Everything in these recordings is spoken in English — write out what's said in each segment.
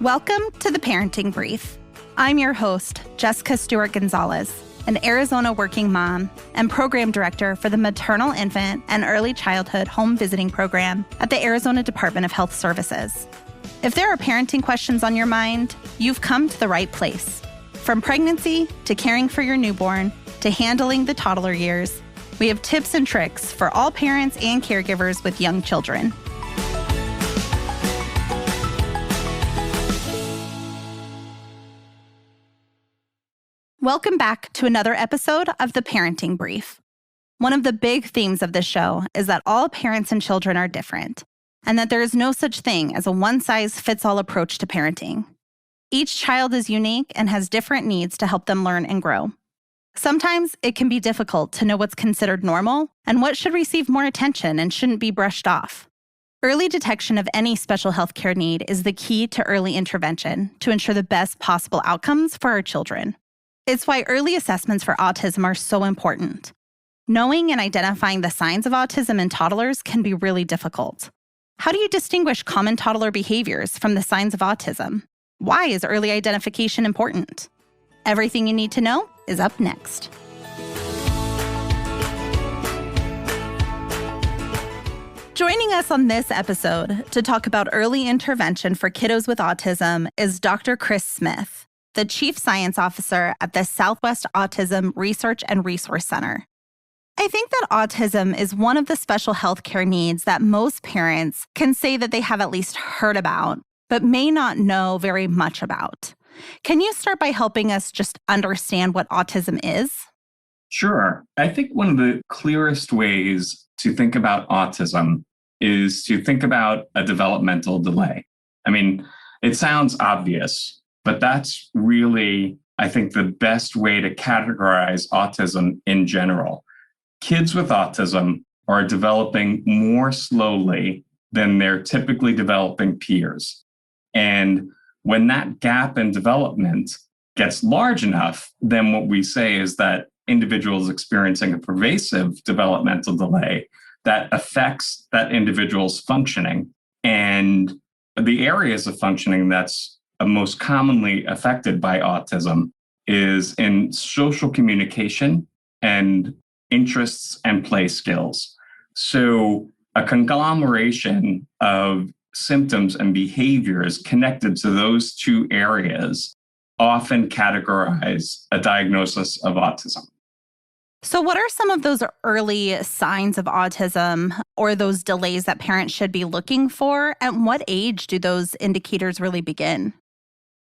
Welcome to the Parenting Brief. I'm your host, Jessica Stewart-Gonzalez, an Arizona working mom and program director for the Maternal Infant and Early Childhood Home Visiting Program at the Arizona Department of Health Services. If there are parenting questions on your mind, you've come to the right place. From pregnancy to caring for your newborn to handling the toddler years, we have tips and tricks for all parents and caregivers with young children. Welcome back to another episode of the Parenting Brief. One of the big themes of this show is that all parents and children are different, and that there is no such thing as a one-size-fits-all approach to parenting. Each child is unique and has different needs to help them learn and grow. Sometimes it can be difficult to know what's considered normal and what should receive more attention and shouldn't be brushed off. Early detection of any special health care need is the key to early intervention to ensure the best possible outcomes for our children. It's why early assessments for autism are so important. Knowing and identifying the signs of autism in toddlers can be really difficult. How do you distinguish common toddler behaviors from the signs of autism? Why is early identification important? Everything you need to know is up next. Joining us on this episode to talk about early intervention for kiddos with autism is Dr. Chris Smith, the Chief Science Officer at the Southwest Autism Research and Resource Center. I think that autism is one of the special healthcare needs that most parents can say that they have at least heard about, but may not know very much about. Can you start by helping us just understand what autism is? Sure. I think one of the clearest ways to think about autism is to think about a developmental delay. I mean, it sounds obvious, but that's really, I think, the best way to categorize autism in general. Kids with autism are developing more slowly than their typically developing peers. And when that gap in development gets large enough, then what we say is that individuals experiencing a pervasive developmental delay that affects that individual's functioning. And the areas of functioning that's most commonly affected by autism is in social communication and interests and play skills. So a conglomeration of symptoms and behaviors connected to those two areas often categorize a diagnosis of autism. So what are some of those early signs of autism or those delays that parents should be looking for? At what age do those indicators really begin?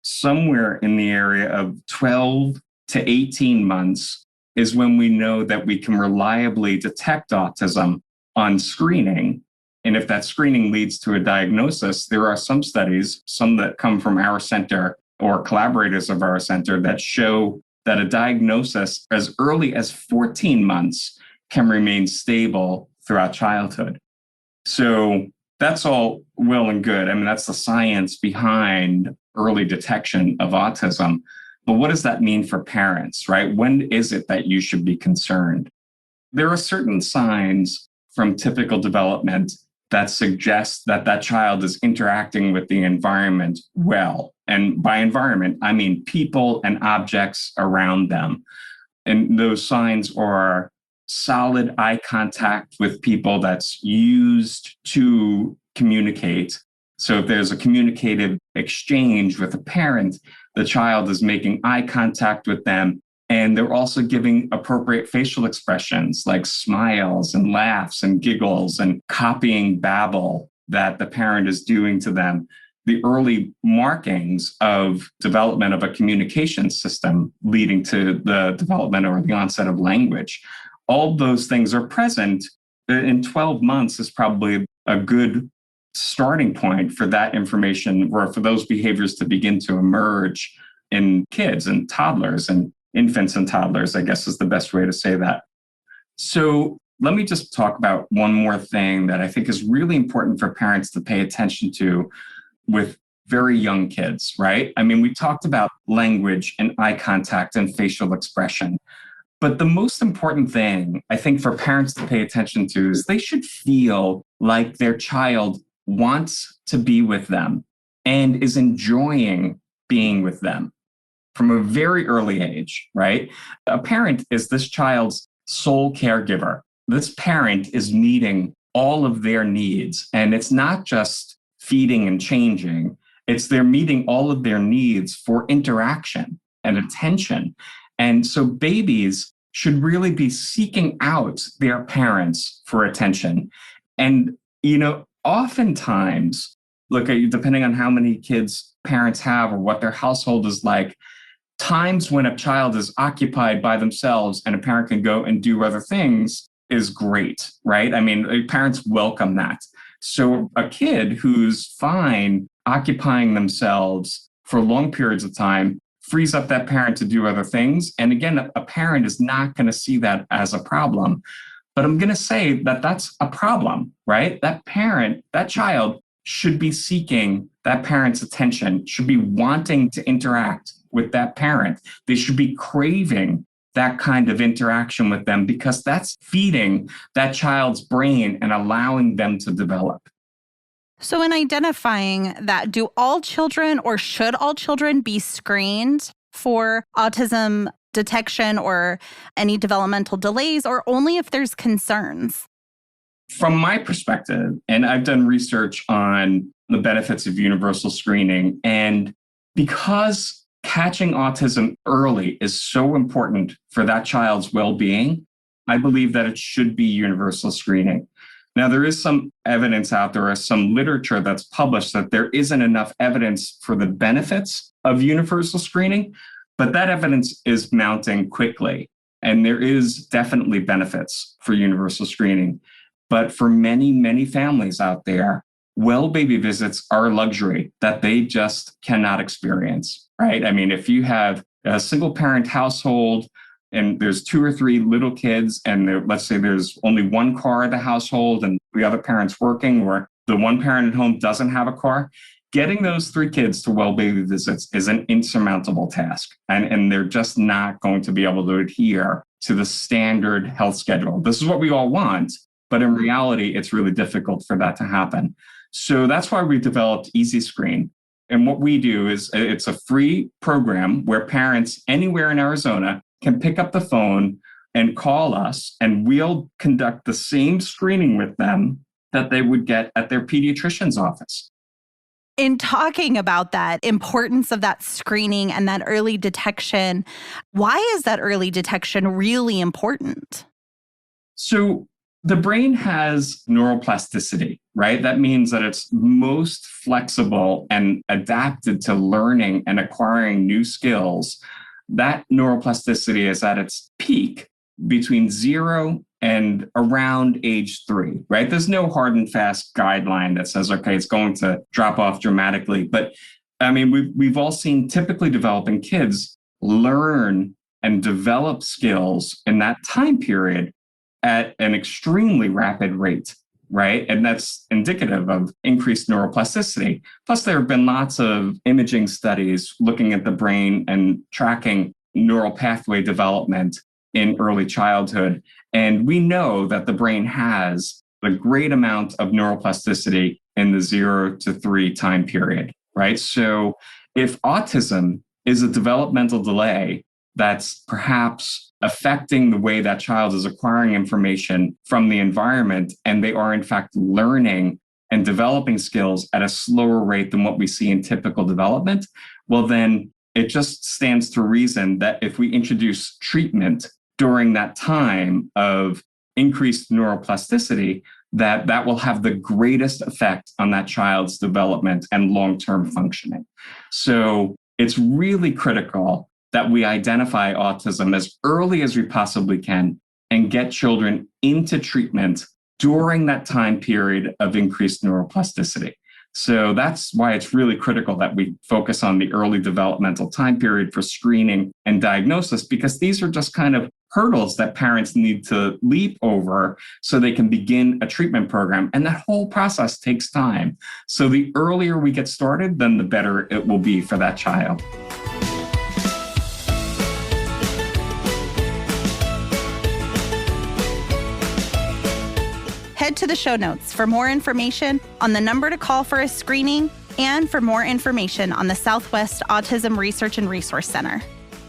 Somewhere in the area of 12 to 18 months is when we know that we can reliably detect autism on screening. And if that screening leads to a diagnosis, there are some studies, some that come from our center or collaborators of our center, that show that a diagnosis as early as 14 months can remain stable throughout childhood. So that's all well and good. I mean, that's the science behind early detection of autism. But what does that mean for parents, right? When is it that you should be concerned? There are certain signs from typical development that suggest that that child is interacting with the environment well. And by environment, I mean people and objects around them. And those signs are solid eye contact with people that's used to communicate. So if there's a communicative exchange with a parent, the child is making eye contact with them. And they're also giving appropriate facial expressions like smiles and laughs and giggles and copying babble that the parent is doing to them. The early markings of development of a communication system leading to the development or the onset of language. All those things are present. In 12 months is probably a good starting point for that information or for those behaviors to begin to emerge in kids and toddlers and infants and toddlers, I guess is the best way to say that. So let me just talk about one more thing that I think is really important for parents to pay attention to with very young kids, right? I mean, we talked about language and eye contact and facial expression. But the most important thing, I think, for parents to pay attention to is they should feel like their child wants to be with them. and is enjoying being with them from a very early age, right? A parent is this child's sole caregiver. This parent is meeting all of their needs. And it's not just feeding and changing, it's they're meeting all of their needs for interaction and attention. And so babies should really be seeking out their parents for attention. And, oftentimes, look, depending on how many kids parents have or what their household is like, times when a child is occupied by themselves and a parent can go and do other things is great, right? I mean, parents welcome that. So a kid who's fine occupying themselves for long periods of time frees up that parent to do other things. And again, a parent is not going to see that as a problem. But I'm going to say that that's a problem, right? That parent, that child should be seeking that parent's attention, should be wanting to interact with that parent. They should be craving that kind of interaction with them because that's feeding that child's brain and allowing them to develop. So in identifying that, do all children or should all children be screened for autism detection or any developmental delays, or only if there's concerns? From my perspective, and I've done research on the benefits of universal screening, and because catching autism early is so important for that child's well-being, I believe that it should be universal screening. Now, there is some evidence out there, some literature that's published that there isn't enough evidence for the benefits of universal screening, but that evidence is mounting quickly. And there is definitely benefits for universal screening. But for many, many families out there, well baby visits are a luxury that they just cannot experience, right? I mean, if you have a single parent household and there's 2 or 3 little kids, and let's say there's only one car in the household and the other parent's working, or the one parent at home doesn't have a car, getting those 3 kids to well baby visits is an insurmountable task. And they're just not going to be able to adhere to the standard health schedule. This is what we all want, but in reality, it's really difficult for that to happen. So that's why we developed Easy Screen. And what we do is it's a free program where parents anywhere in Arizona can pick up the phone and call us, and we'll conduct the same screening with them that they would get at their pediatrician's office. In talking about that importance of that screening and that early detection, why is that early detection really important? So the brain has neuroplasticity, right? That means that it's most flexible and adapted to learning and acquiring new skills. That neuroplasticity is at its peak between 0 and around age 3, right? There's no hard and fast guideline that says, okay, it's going to drop off dramatically. But I mean, we've all seen typically developing kids learn and develop skills in that time period at an extremely rapid rate, right? And that's indicative of increased neuroplasticity. Plus, there have been lots of imaging studies looking at the brain and tracking neural pathway development in early childhood. And we know that the brain has a great amount of neuroplasticity in the 0 to 3 time period, right? So if autism is a developmental delay that's perhaps affecting the way that child is acquiring information from the environment, and they are in fact learning and developing skills at a slower rate than what we see in typical development, well, then it just stands to reason that if we introduce treatment during that time of increased neuroplasticity, that will have the greatest effect on that child's development and long-term functioning. So it's really critical that we identify autism as early as we possibly can and get children into treatment during that time period of increased neuroplasticity. So that's why it's really critical that we focus on the early developmental time period for screening and diagnosis, because these are just kind of hurdles that parents need to leap over so they can begin a treatment program. And that whole process takes time. So the earlier we get started, then the better it will be for that child. Head to the show notes for more information on the number to call for a screening and for more information on the Southwest Autism Research and Resource Center.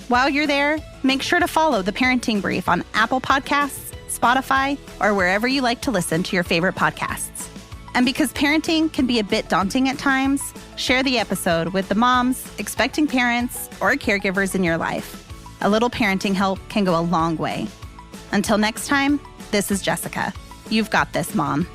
While you're there, make sure to follow The Parenting Brief on Apple Podcasts, Spotify, or wherever you like to listen to your favorite podcasts. And because parenting can be a bit daunting at times, share the episode with the moms, expecting parents, or caregivers in your life. A little parenting help can go a long way. Until next time, this is Jessica. You've got this, Mom.